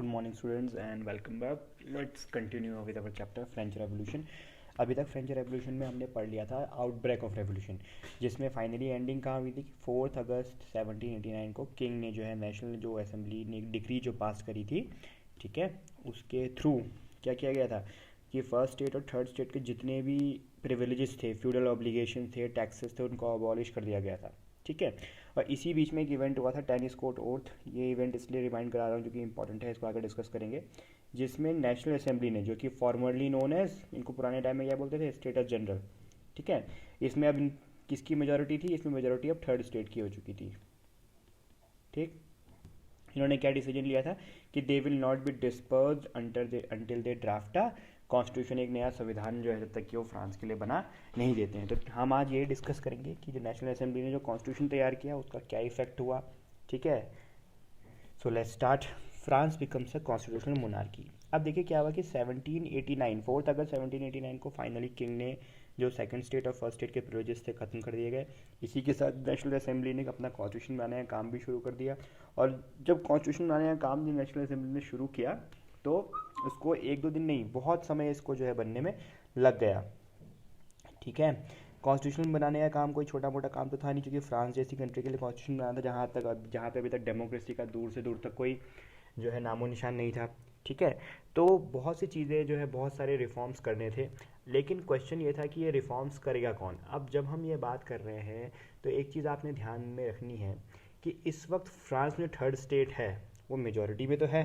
Good morning students and welcome back. Let's continue with our chapter French Revolution. अभी तक French revolution में हमने पढ़ लिया था आउटब्रेक ऑफ रेवोल्यूशन, जिसमें फाइनली एंडिंग कहाँ हुई थी। 4 अगस्त 1789 को किंग ने जो है नेशनल जो असेंबली ने एक डिक्री जो पास करी थी, ठीक है, उसके थ्रू क्या किया गया था कि फर्स्ट स्टेट और थर्ड स्टेट के जितने भी प्रिविलेजेस थे, फ्यूडल ऑब्लिगेशन थे, टैक्सेस थे, उनको अबॉलिश कर दिया गया था, ठीक है। और इसी बीच में एक इवेंट हुआ था टेनिस कोर्ट ओथ। ये इवेंट इसलिए रिमाइंड करा रहा हूँ क्योंकि इंपॉर्टेंट है, इसको आगे डिस्कस करेंगे। जिसमें नेशनल असेंबली ने, जो कि फॉर्मरली नोन एज, इनको पुराने टाइम में क्या बोलते थे, स्टेटस जनरल, ठीक है, इसमें अब किसकी मेजोरिटी थी, इसमें मेजोरिटी अब थर्ड स्टेट की हो चुकी थी, ठीक। इन्होंने क्या डिसीजन लिया था कि they will not be dispersed until they draft a constitution, एक नया संविधान जो है जब तक कि वो फ्रांस के लिए बना नहीं देते हैं। तो हम आज ये डिस्कस करेंगे कि जो नेशनल असेंबली ने जो कॉन्स्टिट्यूशन तैयार किया उसका क्या इफेक्ट हुआ, ठीक है। So let's start. France becomes a constitutional monarchy. अब देखिए क्या हुआ कि 1789 4 अगस्त 1789 को फाइनली किंग ने जो सेकंड स्टेट और फर्स्ट स्टेट के प्रिविलेजेस थे ख़त्म कर दिए गए। इसी के साथ नेशनल असेंबली ने अपना कॉन्स्टिट्यूशन बनाने का काम भी शुरू कर दिया। और जब कॉन्स्टिट्यूशन बनाने का काम नेशनल असेंबली ने शुरू किया तो उसको एक दो दिन नहीं, बहुत समय इसको जो है बनने में लग गया, ठीक है। कॉन्स्टिट्यूशन बनाने का काम कोई छोटा मोटा काम तो था नहीं, क्योंकि फ्रांस जैसी कंट्री के लिए कॉन्स्टिट्यूशन बनाना था जहाँ पे अभी तक डेमोक्रेसी का दूर से दूर तक कोई जो है नामो निशान नहीं था, ठीक है। तो बहुत सी चीज़ें जो है, बहुत सारे रिफॉर्म्स करने थे, लेकिन क्वेश्चन ये था कि ये रिफॉर्म्स करेगा कौन। अब जब हम ये बात कर रहे हैं तो एक चीज़ आपने ध्यान में रखनी है कि इस वक्त फ्रांस में थर्ड स्टेट है, वो मेजोरिटी में तो है,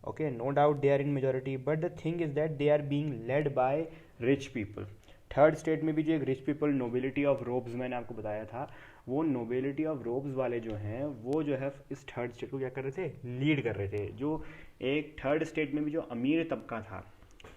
okay, no doubt they are in majority, but the thing is that they are being led by rich people. Third state में भी जो एक rich people, nobility of robes, मैंने आपको बताया था, वो नोबिलिटी ऑफ रोब्स वाले जो हैं वो जो है इस थर्ड स्टेट को क्या कर रहे थे, लीड कर रहे थे। जो एक थर्ड स्टेट में भी जो अमीर तबका था,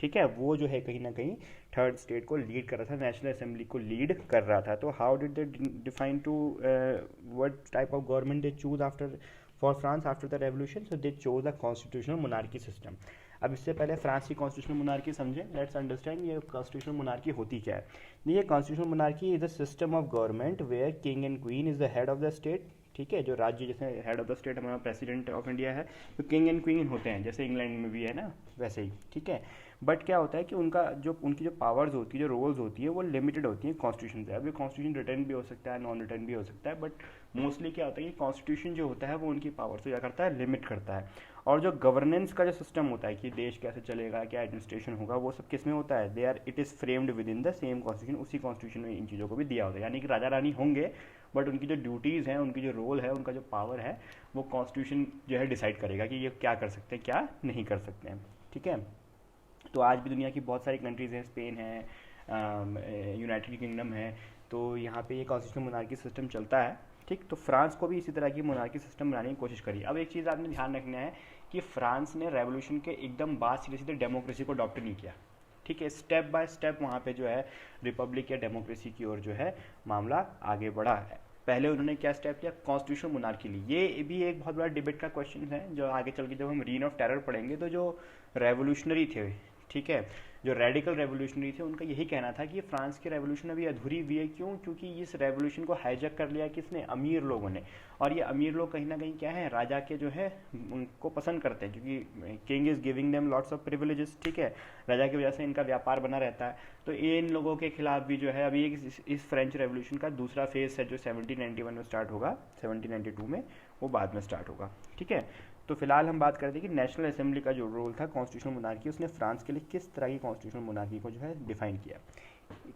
ठीक है, वो जो है कहीं ना कहीं थर्ड स्टेट को लीड कर रहा था, नेशनल असेंबली को लीड कर रहा था। तो how did they define to what type of government they choose after for France after the revolution, so they chose a constitutional monarchy system. अब इससे पहले फ्रांस की कॉन्स्टिट्यूशनल मोनार्की समझें, लेट्स अंडरस्टैंड ये कॉन्स्टिट्यूशनल मोनार्की होती क्या है। ये constitutional monarchy is a system of government where king and queen is the head of the state, ठीक है। जो राज्य, जैसे हेड ऑफ द स्टेट हमारा प्रेसिडेंट ऑफ इंडिया है, तो किंग एंड क्वीन होते हैं, जैसे इंग्लैंड में भी है ना, वैसे ही, ठीक है। बट क्या होता है कि उनकी जो पावर्स होती है, जो रोल्स होती है, वो लिमिटेड होती है कॉन्स्टिट्यूशन से। अब ये कॉन्स्टिट्यूशन रिटर्न भी हो सकता है, नॉन रिटर्न भी हो सकता है, बट मोस्टली क्या होता है कि कॉन्स्टिट्यूशन जो होता है वो उनकी पावर्स को क्या करता है, लिमिट करता है। और जो गवर्नेंस का जो सिस्टम होता है कि देश कैसे चलेगा, क्या एडमिनिस्ट्रेशन होगा, वो सब किस में होता है, they are it is framed within the same constitution. उसी कॉन्स्टिट्यूशन में इन चीज़ों को भी दिया होता है, यानी कि राजा रानी होंगे, बट उनकी जो ड्यूटीज़ हैं, उनकी जो रोल है, उनका जो पावर है, वो कॉन्स्टिट्यूशन जो है डिसाइड करेगा कि ये क्या कर सकते हैं, क्या नहीं कर सकते हैं, ठीक है। तो आज भी दुनिया की बहुत सारी कंट्रीज़ हैं, स्पेन है, यूनाइटेड किंगडम है, तो यहाँ पे ये कॉन्स्टिट्यूशनल मोनार्की सिस्टम चलता है, ठीक। तो फ्रांस को भी इसी तरह की मोनार्की सिस्टम बनाने की कोशिश करी। अब एक चीज़ आपने ध्यान रखना है कि फ्रांस ने रेवोल्यूशन के एकदम बाद सीधे सीधे डेमोक्रेसी को अडॉप्ट नहीं किया, ठीक है। स्टेप बाय स्टेप वहाँ पे जो है रिपब्लिक या डेमोक्रेसी की ओर जो है मामला आगे बढ़ा है। पहले उन्होंने क्या स्टेप लिया, कॉन्स्टिट्यूशनल मोनार्की ली। ये भी एक बहुत बड़ा डिबेट का क्वेश्चन है, जो आगे चल के जब हम रीन ऑफ टेरर पढ़ेंगे तो जो रेवोल्यूशनरी थे, ठीक है, जो रेडिकल रेवोल्यूशनरी थे, उनका यही कहना था कि फ्रांस की रेवोल्यूशन अभी अधूरी हुई है। क्यों? क्योंकि इस रेवोल्यूशन को हाईजैक कर लिया किसने, अमीर लोगों ने। और ये अमीर लोग कहीं ना कहीं क्या है, राजा के जो है उनको पसंद करते हैं, क्योंकि king is giving them lots of privileges, ठीक है, राजा की वजह से इनका व्यापार बना रहता है। तो इन लोगों के खिलाफ भी जो है अभी इस फ्रेंच रेवोल्यूशन का दूसरा फेज है, जो 1791 में स्टार्ट होगा, 1792 में, वो बाद में स्टार्ट होगा, ठीक है। तो फिलहाल हम बात करते हैं कि नेशनल असेंबली का जो रोल था कॉन्स्टिट्यूशनल मोनार्की, उसने फ्रांस के लिए किस तरह की कॉन्स्टिट्यूशनल मोनार्की को जो है डिफाइन किया।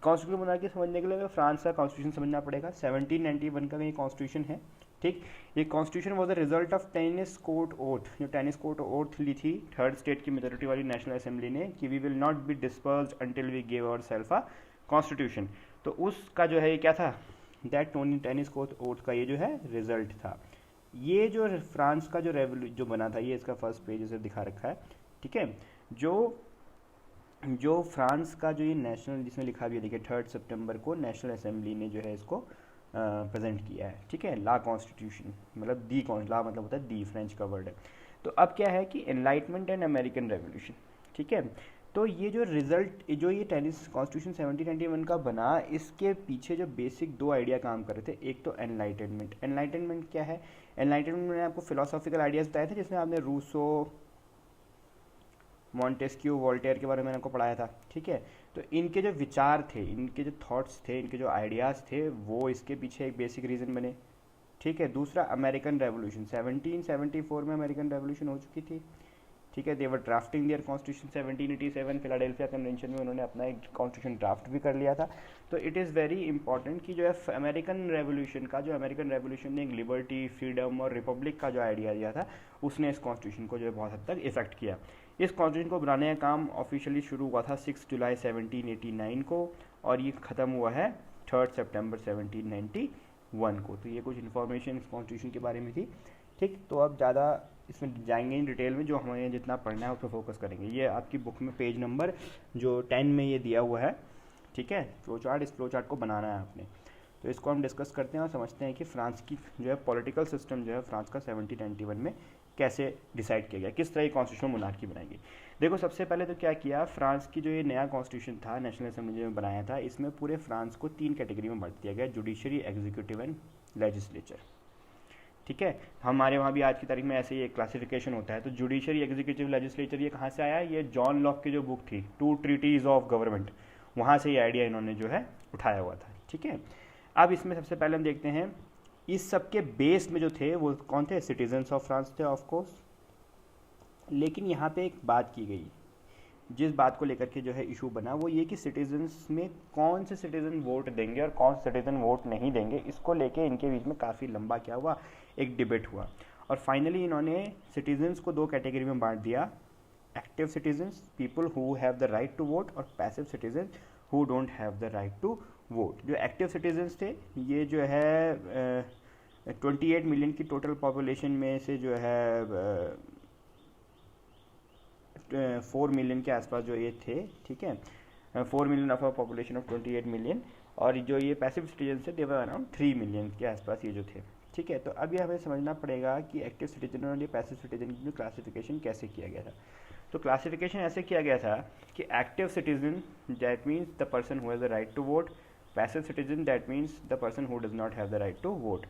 कॉन्स्टिट्यूशनल मोनार्की समझने के लिए फ्रांस का कॉन्स्टिट्यूशन समझना पड़ेगा। 1791 का ये कॉन्स्टिट्यूशन है, ठीक। ये constitution was the result of tennis court oath, जो टेनिस कोर्ट ओथ ली थी थर्ड स्टेट की मेजोरिटी वाली नेशनल असेंबली ने, कि we will not be dispersed until we give our self a constitution. तो उसका जो है ये क्या था, दैट टेनिस कोर्ट ओथ का ये जो है रिजल्ट था। ये जो फ्रांस का जो जो बना था, ये इसका फर्स्ट पेज इसे दिखा रखा है, ठीक है। जो जो फ्रांस का जो ये नेशनल, जिसमें लिखा भी है देखिए, 3 सितंबर को नेशनल असेंबली ने जो है इसको प्रेजेंट किया है, ठीक है। ला कॉन्स्टिट्यूशन मतलब दी, ला मतलब होता है दी, फ्रेंच का वर्ड है। तो अब क्या है कि एनलाइटमेंट एंड अमेरिकन रेवोल्यूशन, ठीक है। तो ये जो रिजल्ट, जो ये टेनिस कॉन्स्टिट्यूशन 1791 का बना, इसके पीछे जो बेसिक दो आइडिया काम कर रहे थे। एक तो एनलाइटनमेंट। एनलाइटनमेंट क्या है, एनलाइटनमेंट मैंने आपको फिलोसॉफिकल आइडियाज़ बताए थे, जिसमें आपने रूसो, मॉन्टेस्क्यू, वोल्टेयर के बारे में मैंने आपको पढ़ाया था, ठीक है। तो इनके जो विचार थे, इनके जो थॉट्स थे, इनके जो आइडियाज़ थे, वो इसके पीछे एक बेसिक रीज़न बने, ठीक है। दूसरा, अमेरिकन रेवोल्यूशन, 1774 में अमेरिकन रेवोल्यूशन हो चुकी थी, ठीक है। देवर ड्राफ्टिंग दियर कॉन्स्टिट्यूशन 1787, फिलाडेल्फिया कन्वेंशन में उन्होंने अपना एक कॉन्स्टिट्यूशन ड्राफ्ट भी कर लिया था। तो इट इज़ वेरी इंपॉर्टेंट कि जो है अमेरिकन रेवोल्यूशन ने एक लिबर्टी, फ्रीडम और रिपब्लिक का जो आइडिया दिया था, उसने इस कॉन्स्टिट्यूशन को जो है बहुत हद तक इफेक्ट किया। इस कॉन्स्टिट्यूशन को बनाने का काम ऑफिशियली शुरू हुआ था 6 जुलाई 1789 को, और ये ख़त्म हुआ है 3 सितंबर 1791 को। तो ये कुछ इन्फॉर्मेशन इस कॉन्स्टिट्यूशन के बारे में थी, ठीक। तो अब ज़्यादा इसमें जाएंगे इन डिटेल में, जो हमें जितना पढ़ना है उस पर फोकस करेंगे। ये आपकी बुक में पेज नंबर जो 10 में ये दिया हुआ है, ठीक है, फ्लो चार्ट। इस फ्लो चार्ट को बनाना है आपने। तो इसको हम डिस्कस करते हैं और समझते हैं कि फ्रांस की जो है पॉलिटिकल सिस्टम जो है फ्रांस का 1791 में कैसे डिसाइड किया गया, किस तरह की कॉन्स्टिट्यूशन मोनार्की बनाएगी। देखो, सबसे पहले तो क्या किया, फ्रांस की जो ये नया कॉन्स्टिट्यूशन था, नेशनल असेंबली जो बनाया था, इसमें पूरे फ्रांस को 3 कैटेगरी में बांट दिया गया, जुडिशरी, एग्जीक्यूटिव एंड लेजिस्लेचर, ठीक है। हमारे वहाँ भी आज की तारीख में ऐसे ही एक क्लासिफिकेशन होता है। तो जुडिशरी, एग्जीक्यूटिव, लेजिस्लेचर ये कहाँ से आया, ये जॉन लॉक की जो बुक थी 2 ट्रीटीज ऑफ गवर्नमेंट, वहाँ से ये आइडिया इन्होंने जो है उठाया हुआ था, ठीक है। अब इसमें सबसे पहले हम देखते हैं इस सब के बेस में जो थे वो कौन थे, सिटीजन्स ऑफ फ्रांस थे ऑफ कोर्स। लेकिन यहाँ पे एक बात की गई, जिस बात को लेकर के जो है इशू बना, वो ये कि सिटीजन्स में कौन से सिटीजन वोट देंगे और कौन से सिटीजन वोट नहीं देंगे। इसको लेके इनके बीच में काफ़ी लंबा क्या हुआ, एक डिबेट हुआ। और फाइनली इन्होंने सिटीजन्स को 2 कैटेगरी में बांट दिया, active citizens, people who have the right to vote, और passive citizen who don't have the right to vote. जो एक्टिव सिटीजन्स थे, ये जो है 28 मिलियन की टोटल पॉपुलेशन में से जो है 4 मिलियन के आसपास जो ये थे, ठीक है, 4 million of a population of 28 million. और जो ये पैसिव सिटीजन थे, दे वर अराउंड 3 मिलियन के आसपास ये जो थे, ठीक है। तो अब ये हमें समझना पड़ेगा कि एक्टिव सिटीजन और ये पैसिव सिटीजन की क्लासिफिकेशन कैसे किया गया था। तो क्लासिफिकेशन ऐसे किया गया था कि active citizen that means the person who has the right to vote, passive citizen that means the person who does not have the right to vote.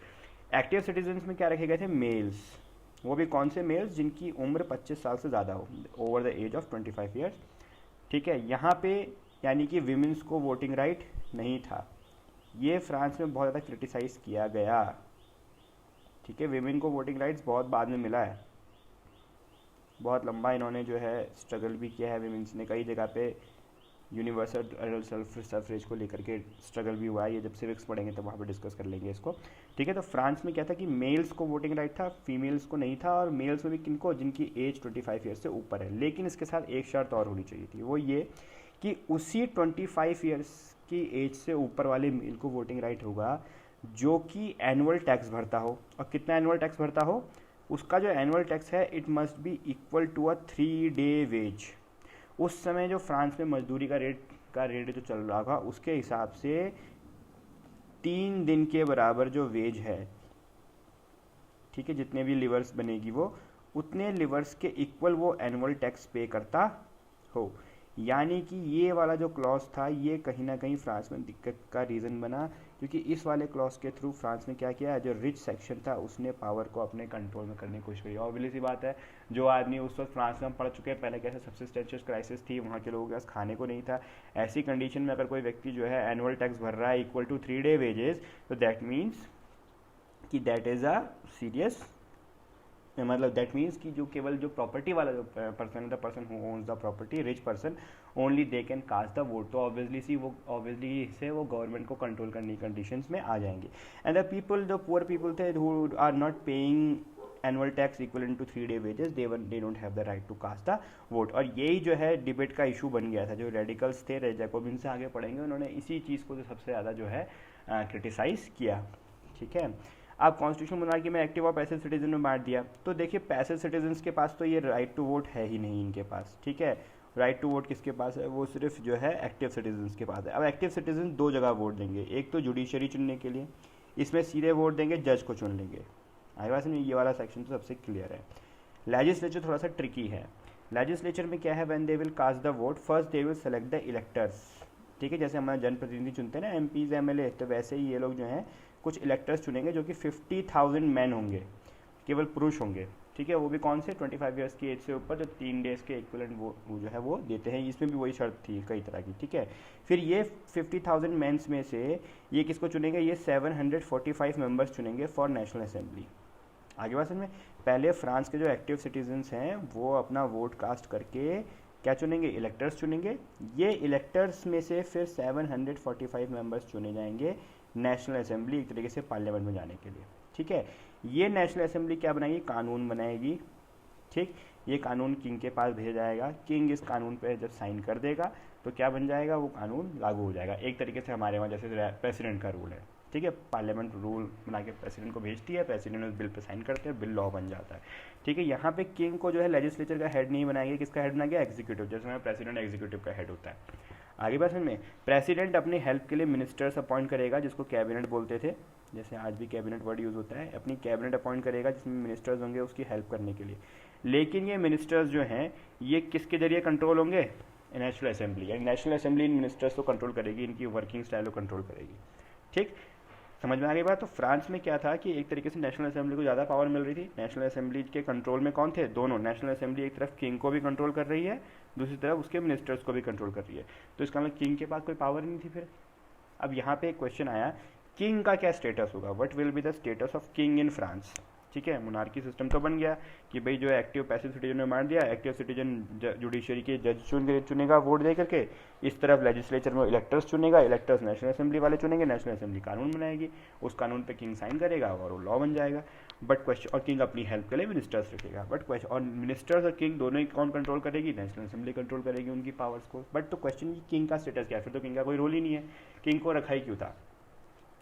Active citizens में क्या रखे गए थे, मेल्स, वो भी कौन से मेल्स, जिनकी उम्र 25 साल से ज़्यादा हो, over the age of 25 years, ठीक है। यहाँ पे यानी कि विमेंस को वोटिंग राइट नहीं था। ये फ्रांस में बहुत ज़्यादा क्रिटिसाइज़ किया गया, ठीक है। विमेन को वोटिंग राइट्स बहुत बाद में मिला है, बहुत लंबा इन्होंने जो है स्ट्रगल भी किया है। विमेंस ने कई जगह पे यूनिवर्सल एडल्ट सफरेज को लेकर के स्ट्रगल भी हुआ है। ये जब सिविक्स पढ़ेंगे तब वहाँ पे डिस्कस कर लेंगे इसको, ठीक है। तो फ्रांस में क्या था कि मेल्स को वोटिंग राइट था, फीमेल्स को नहीं था, और मेल्स में भी किनको, जिनकी एज 25 ईयर्स से ऊपर है। लेकिन इसके साथ एक शर्त और होनी चाहिए थी, वो ये कि उसी 25 ईयर्स की एज से ऊपर वाले मेल को वोटिंग राइट होगा जो कि एनुअल टैक्स भरता हो। और कितना एनुअल टैक्स भरता हो, उसका जो एनुअल टैक्स है it must be equal to a 3 day wage. उस समय जो फ्रांस में मजदूरी का रेट जो चल रहा था, उसके हिसाब से 3 दिन के बराबर जो वेज है, ठीक है, जितने भी लिवर्स बनेगी वो उतने लिवर्स के इक्वल वो एनुअल टैक्स पे करता हो। यानी कि ये वाला जो क्लॉज था, ये कहीं ना कहीं फ्रांस में दिक्कत का रीज़न बना, क्योंकि इस वाले क्लॉज के थ्रू फ्रांस ने क्या किया, जो रिच सेक्शन था उसने पावर को अपने कंट्रोल में करने की कोशिश करी। ऑब्वियसली सी बात है, जो आदमी उस वक्त फ्रांस में हम पढ़ चुके हैं, पहले कैसे सब्सिस्टेंशियल क्राइसिस थी, वहाँ के लोगों के पास खाने को नहीं था। ऐसी कंडीशन में अगर कोई व्यक्ति जो है एनुअल टैक्स भर रहा है इक्वल टू 3 डे वेजेस, तो दैट मीन्स कि दैट इज़ अ सीरियस, मतलब दैट मीन्स कि जो केवल जो प्रॉपर्टी वाला जो person, the person who owns the property, rich person, only they can cast the vote. तो ऑब्वियसली से वो गवर्नमेंट को कंट्रोल करने की कंडीशंस में आ जाएंगे। एंड द पीपल, जो पुअर पीपल थे who are not paying annual tax equal to 3 day wages, they don't have the right to cast the vote. और यही जो है डिबेट का इशू बन गया था। जो रेडिकल्स थे, जैकोबिन से आगे पढ़ेंगे, उन्होंने इसी चीज़ को जो सबसे ज़्यादा जो है क्रिटिसाइज़ किया, ठीक है। अब कॉन्स्टिट्यूशन मोनार्की में एक्टिव और पैसिव सिटीजन में बांट दिया। तो देखिए, पैसिव सिटीजन्स के पास तो ये राइट टू वोट है ही नहीं इनके पास, ठीक है। राइट टू वोट किसके पास है, वो सिर्फ जो है एक्टिव सिटीजन्स के पास है। अब एक्टिव सिटीजन 2 जगह वोट देंगे, एक तो जुडिशरी चुनने के लिए, इसमें सीधे वोट देंगे, जज को चुन लेंगे। आई बात नहीं, ये वाला सेक्शन तो सबसे क्लियर है। लेजिस्लेचर थोड़ा सा ट्रिकी है। लेजिस्लेचर में क्या है, when they will cast the vote, first they will select the electors, ठीक है। जैसे हमारे जनप्रतिनिधि चुनते हैं ना, एमपीज, एमएलए, तो वैसे ही ये लोग जो हैं कुछ इलेक्टर्स चुनेंगे जो कि 50,000 मैन होंगे, केवल पुरुष होंगे, ठीक है, वो भी कौन से 25 ईयर्स की एज से ऊपर, जो 3 डेज के इक्विवेलेंट वो जो है वो देते हैं। इसमें भी वही शर्त थी कई तरह की, ठीक है। फिर ये 50,000 मेंस में से ये किसको चुनेंगे, ये 745 मेंबर्स चुनेंगे फॉर नेशनल असेंबली। आगे बात समझ में, पहले फ्रांस के जो एक्टिव सिटीजन्स हैं वो अपना वोट कास्ट करके क्या चुनेंगे, इलेक्टर्स चुनेंगे। ये इलेक्टर्स में से फिर 745 मेंबर्स चुने जाएंगे नेशनल असेंबली, एक तरीके से पार्लियामेंट में जाने के लिए, ठीक है। ये नेशनल असेंबली क्या बनाएगी, कानून बनाएगी, ठीक। ये कानून किंग के पास भेजा जाएगा, किंग इस कानून पर जब साइन कर देगा तो क्या बन जाएगा, वो कानून लागू हो जाएगा। एक तरीके से हमारे वहाँ जैसे प्रेसिडेंट का रूल है, ठीक है, पार्लियामेंट रूल बना के प्रेसिडेंट को भेजती है, प्रेसिडेंट उस बिल पे साइन करते हैं, बिल लॉ बन जाता है, ठीक है। यहाँ पे किंग को जो है लेजिस्लेचर का हेड नहीं बनाएंगे, किसका हेड बनाएंगे, एग्जीक्यूटिव, जैसे हमारा प्रेसिडेंट एग्जीक्यूटिव का हेड होता है। आगे बात में, प्रेसिडेंट अपनी हेल्प के लिए मिनिस्टर्स अपॉइंट करेगा, जिसको कैबिनेट बोलते थे, जैसे आज भी कैबिनेट वर्ड यूज़ होता है। अपनी कैबिनेट अपॉइंट करेगा जिसमें मिनिस्टर्स होंगे उसकी हेल्प करने के लिए। लेकिन ये मिनिस्टर्स जो हैं ये किसके जरिए कंट्रोल होंगे, नेशनल असेंबली, यानी नेशनल असेंबली इन मिनिस्टर्स को कंट्रोल करेगी, इनकी वर्किंग स्टाइल को कंट्रोल करेगी, ठीक। समझ में आ गई बात। तो फ्रांस में क्या था कि एक तरीके से नेशनल असेंबली को ज़्यादा पावर मिल रही थी। नेशनल असेंबली के कंट्रोल में कौन थे, दोनों। नेशनल असेंबली एक तरफ किंग को भी कंट्रोल कर रही है, दूसरी तरफ उसके मिनिस्टर्स को भी कंट्रोल कर रही है। तो इसका मतलब किंग के पास कोई पावर नहीं थी फिर। अब यहाँ पे एक क्वेश्चन आया, किंग का क्या स्टेटस होगा, what will be the status of king in France, ठीक है। मोनार्की सिस्टम तो बन गया कि भाई जो एक्टिव पैसिव सिटीजन ने मार दिया, एक्टिव सिटीजन जुडिशरी के जज चुनेगा वोट दे करके, इस तरफ लेजिस्लेचर में इलेक्टर्स चुनेगा, इलेक्टर्स नेशनल असेंबली वाले चुनेंगे, नेशनल असेंबली कानून बनाएगी, उस कानून पे किंग साइन करेगा और वो लॉ बन जाएगा। बट क्वेश्चन, और किंग अपनी हेल्प के लिए मिनिस्टर्स रखेगा, बट क्वेश्चन, और मिनिस्टर्स और किंग दोनों ही कौन कंट्रोल करेगी, नेशनल असेंबली कंट्रोल करेगी उनकी पावर्स को। बट तो क्वेश्चन किंग का स्टेटस क्या है, फिर तो किंग का कोई रोल ही नहीं है, किंग को रखा ही क्यों था।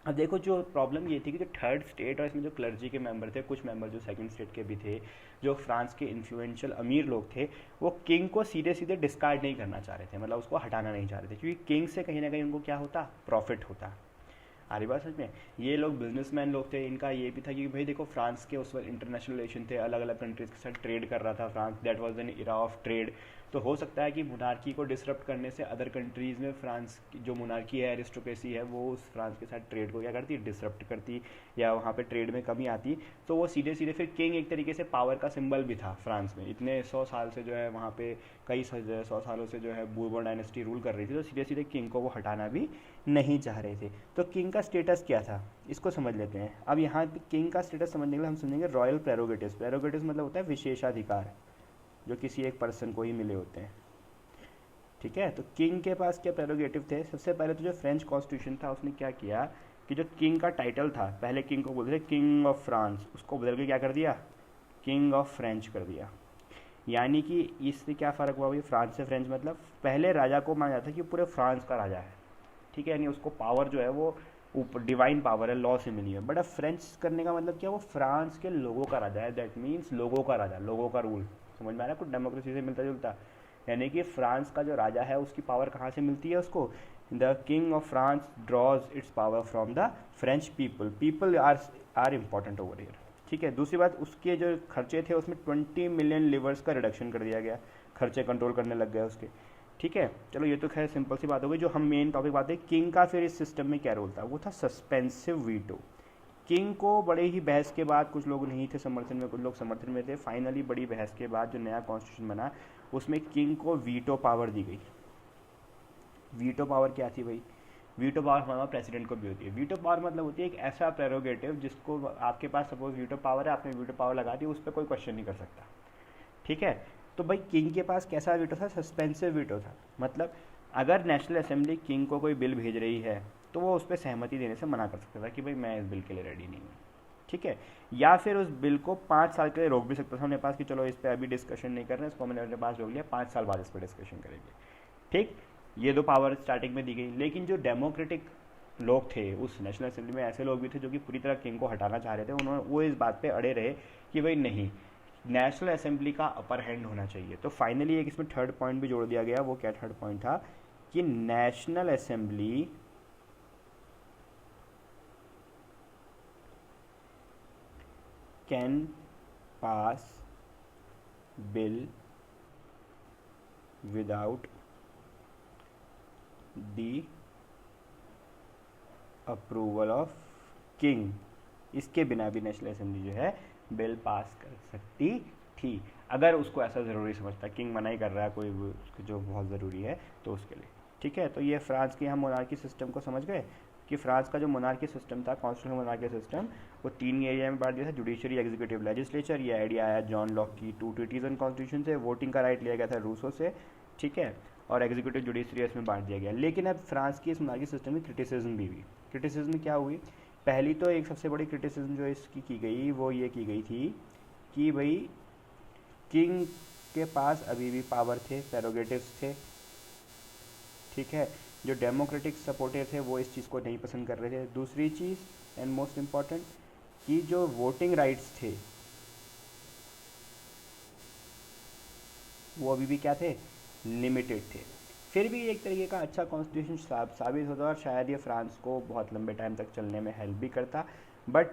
अब देखो जो प्रॉब्लम ये थी कि जो थर्ड स्टेट और इसमें जो क्लर्जी के मेंबर थे, कुछ मेंबर जो सेकंड स्टेट के भी थे, जो फ्रांस के इन्फ्लुएंशियल अमीर लोग थे, वो किंग को सीधे सीधे डिस्कार्ड नहीं करना चाह रहे थे, मतलब उसको हटाना नहीं चाह रहे थे, क्योंकि किंग से कहीं ना कहीं उनको क्या होता, प्रॉफिट होता। आ रही बात समझ में। ये लोग बिजनेसमैन लोग थे, इनका ये भी था कि भाई देखो फ्रांस के उस वक्त इंटरनेशनल रिलेशन थे, अलग अलग कंट्रीज के साथ ट्रेड कर रहा था France, that was an era of trade. तो हो सकता है कि मोनार्की को डिसरप्ट करने से अदर कंट्रीज़ में फ्रांस की जो मोनार्की है, एरिस्टोक्रेसी है, वो उस फ्रांस के साथ ट्रेड को क्या करती, डिसरप्ट करती, या वहाँ पे ट्रेड में कमी आती। तो वो सीधे सीधे फिर किंग एक तरीके से पावर का सिंबल भी था फ्रांस में, इतने 100 साल से जो है वहाँ पे कई 100 सालों से जो है बूरबन डायनेस्टी रूल कर रही थी, तो सीधे सीधे किंग को वो हटाना भी नहीं चाह रहे थे। तो किंग का स्टेटस क्या था, इसको समझ लेते हैं। अब यहाँ पे किंग का स्टेटस समझने के लिए हम समझेंगे रॉयल प्रेरोगेटिव्स। प्रेरोगेटिव्स मतलब होता है विशेषाधिकार, जो किसी एक पर्सन को ही मिले होते हैं, ठीक है। तो किंग के पास क्या प्रेरोगेटिव थे, सबसे पहले तो जो फ्रेंच कॉन्स्टिट्यूशन था उसने क्या किया कि जो किंग का टाइटल था, पहले किंग को बोलते थे किंग ऑफ फ्रांस, उसको बदल के क्या कर दिया, किंग ऑफ फ्रेंच कर दिया। यानी कि इससे क्या फ़र्क हुआ भाई, फ्रांस से फ्रेंच मतलब पहले राजा को माना जाता है कि पूरे फ्रांस का राजा है, ठीक है, यानी उसको पावर जो है वो ऊपर डिवाइन पावर है, लॉ से मिली है। बट अब फ्रेंच करने का मतलब क्या, वो फ्रांस के लोगों का राजा है, दैट मीन्स लोगों का राजा, लोगों का रूल। समझ में आ रहा है, कुछ डेमोक्रेसी से मिलता जुलता। यानी कि फ्रांस का जो राजा है उसकी पावर कहाँ से मिलती है उसको, the king of France draws its power from the French people, people are important over here, ठीक है। दूसरी बात, उसके जो खर्चे थे उसमें 20 मिलियन लिवर्स का रिडक्शन कर दिया गया, खर्चे कंट्रोल करने लग गए उसके, ठीक है। चलो ये तो खैर सिंपल सी बात हो गई। जो हम मेन टॉपिक बात है, किंग का फिर इस सिस्टम में क्या रोल था, वो था सस्पेंसिव वीटो। किंग को बड़े ही बहस के बाद, कुछ लोग नहीं थे समर्थन में, कुछ लोग समर्थन में थे, फाइनली बड़ी बहस के बाद जो नया कॉन्स्टिट्यूशन बना उसमें किंग को वीटो पावर दी गई। वीटो पावर क्या थी भाई, वीटो पावर हमारा प्रेसिडेंट को भी होती है। वीटो पावर मतलब होती है एक ऐसा प्रेरोगेटिव जिसको आपके पास सपोज वीटो पावर है, आपने वीटो पावर लगा दी, उस पर कोई क्वेश्चन नहीं कर सकता, ठीक है। तो भाई किंग के पास कैसा वीटो था, सस्पेंसिव वीटो था। मतलब अगर नेशनल असेंबली किंग को कोई बिल भेज रही है तो वो उस पर सहमति देने से मना कर सकता था कि भाई मैं इस बिल के लिए रेडी नहीं हूँ, ठीक है। या फिर उस बिल को 5 साल के लिए रोक भी सकता था अपने पास कि चलो इस पर अभी डिस्कशन नहीं कर रहे हैं, इसको मैंने अपने पास रोक लिया, 5 साल बाद इस पर डिस्कशन करेंगे, ठीक। ये 2 पावर स्टार्टिंग में दी गई। लेकिन जो डेमोक्रेटिक लोग थे उस नेशनल असेंबली में, ऐसे लोग भी थे जो कि पूरी तरह किंग को हटाना चाह रहे थे, उन्होंने वो इस बात पे अड़े रहे कि भाई नहीं, नेशनल असेंबली का अपर हैंड होना चाहिए। तो फाइनली एक इसमें थर्ड पॉइंट भी जोड़ दिया गया। वो क्या थर्ड पॉइंट था कि national assembly can pass bill without the approval of king. इसके बिना भी नेशनल असेंबली जो है बिल पास कर सकती थी, अगर उसको ऐसा ज़रूरी समझता, किंग मना ही कर रहा है कोई जो बहुत ज़रूरी है तो उसके लिए। ठीक है, तो ये फ्रांस की हम मोनार्की सिस्टम को समझ गए कि फ्रांस का जो मोनार्की सिस्टम था, कॉन्स्टिट्यूशनल मोनार्की सिस्टम, वो 3 एरिया में बांट दिया था, जुडिशरी, एग्जीक्यूटिव, लेजिस्लेचर। ये आइडिया आया जॉन लॉक की 2 ट्रीटीज ऑन कॉन्स्टिट्यूशन से, वोटिंग का राइट लिया गया था रूसो से, ठीक है, और एग्जीक्यूटिव जुडिशरी इसमें बांट दिया गया। लेकिन अब फ्रांस की इस मोनार्की सिस्टम की क्रिटिसिज्म भी हुई। क्रिटिसिज्म क्या हुई? पहली तो एक सबसे बड़ी क्रिटिसिज्म जो इसकी की गई वो ये की गई थी कि भाई किंग के पास अभी भी पावर थे, प्रेरोगेटिव्स थे, ठीक है। जो डेमोक्रेटिक सपोर्टर थे वो इस चीज़ को नहीं पसंद कर रहे थे। दूसरी चीज़ एंड मोस्ट इम्पॉर्टेंट कि जो वोटिंग राइट्स थे वो अभी भी क्या थे? लिमिटेड थे। फिर भी एक तरीके का अच्छा कॉन्स्टिट्यूशन साबित होता और शायद ये फ्रांस को बहुत लंबे टाइम तक चलने में हेल्प भी करता। बट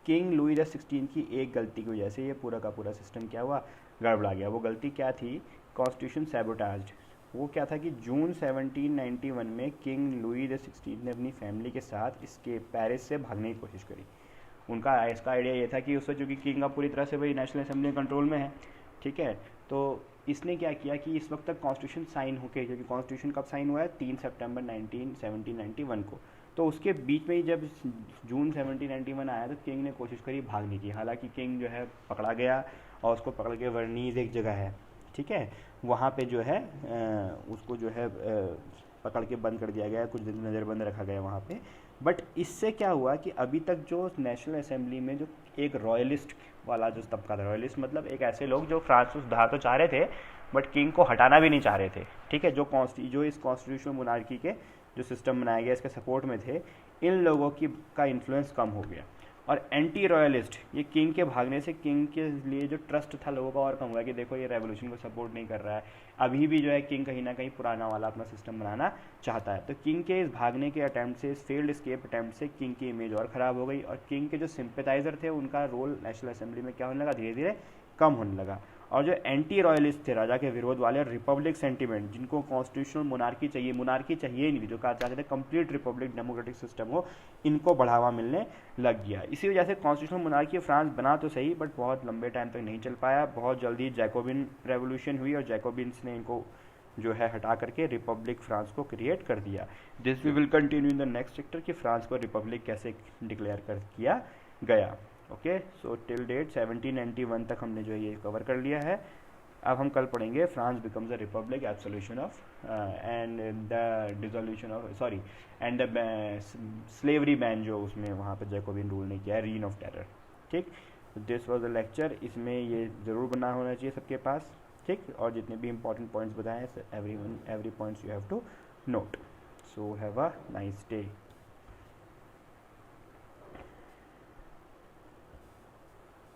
किंग लुई द 16 की एक गलती की वजह से ये पूरा का पूरा सिस्टम क्या हुआ? गड़बड़ा गया। वो गलती क्या थी? कॉन्स्टिट्यूशन सैबोटाज्ड। वो क्या था कि जून 1791 में किंग लुई द 16 ने अपनी फैमिली के साथ इसके पेरिस से भागने की कोशिश करी। उनका इसका आइडिया ये था कि उससे चूँकि किंग अब पूरी तरह से भाई नेशनल असेंबली कंट्रोल में है, ठीक है, तो इसने क्या किया कि इस वक्त तक कॉन्स्टिट्यूशन साइन होके, क्योंकि कॉन्स्टिट्यूशन कब साइन हुआ है? 3 सितंबर 1791 को। तो उसके बीच में ही जब जून 1791 आया तो किंग ने कोशिश करी भागने की। हालांकि किंग जो है पकड़ा गया और उसको पकड़ के वर्नीज एक जगह है, ठीक है, वहाँ पे जो है उसको जो है पकड़ के बंद कर दिया गया, कुछ दिन नज़रबंद रखा गया वहाँ पे। बट इससे क्या हुआ कि अभी तक जो नेशनल असेंबली में जो एक रॉयलिस्ट वाला जो तबका था, रॉयलिस्ट मतलब एक ऐसे लोग जो फ्रांस को सुधार तो चाह रहे थे बट किंग को हटाना भी नहीं चाह रहे थे, ठीक है, जो इस कॉन्स्टिट्यूशनल मोनार्की के जो सिस्टम बनाया गया इसके सपोर्ट में थे, इन लोगों की का इन्फ्लुएंस कम हो गया। और एंटी रॉयलिस्ट, ये किंग के भागने से किंग के लिए जो ट्रस्ट था लोगों का और कम हुआ कि देखो ये रेवोल्यूशन को सपोर्ट नहीं कर रहा है। अभी भी जो है किंग कहीं ना कहीं पुराना वाला अपना सिस्टम बनाना चाहता है। तो किंग के इस भागने के अटैम्प्ट से, इस फेल्ड एस्केप अटैम्प्ट से किंग की इमेज और ख़राब हो गई और किंग के जो सिंपैथाइजर थे उनका रोल नेशनल असेंबली में क्या होने लगा? धीरे धीरे कम होने लगा। और जो एंटी रॉयलिस्ट थे, राजा के विरोध वाले, रिपब्लिक सेंटीमेंट, जिनको कॉन्स्टिट्यूशनल मोनार्की चाहिए नहीं थी, जो कहा चाहते थे कंप्लीट रिपब्लिक डेमोक्रेटिक सिस्टम हो, इनको बढ़ावा मिलने लग गया। इसी वजह से कॉन्स्टिट्यूशनल मोनार्की फ्रांस बना तो सही बट बहुत लंबे टाइम तक नहीं चल पाया। बहुत जल्दी जैकोबिन रेवोल्यूशन हुई और जैकोबिन्स ने इनको जो है हटा करके रिपब्लिक फ्रांस को क्रिएट कर दिया। This we will continue in the next chapter कि फ्रांस को रिपब्लिक कैसे डिक्लेयर कर किया गया। ओके, सो टिल डेट 1791 तक हमने जो ये कवर कर लिया है। अब हम कल पढ़ेंगे France becomes a republic, absolution of and the dissolution of sorry and the slavery ban जो उसमें वहाँ पे जैकोबिन रूल ने किया है, रीन ऑफ टेरर। ठीक, दिस वाज द लेक्चर। इसमें ये ज़रूर बना होना चाहिए सबके पास, ठीक, और जितने भी इंपॉर्टेंट पॉइंट्स बताए every points you have to note. So have a nice day.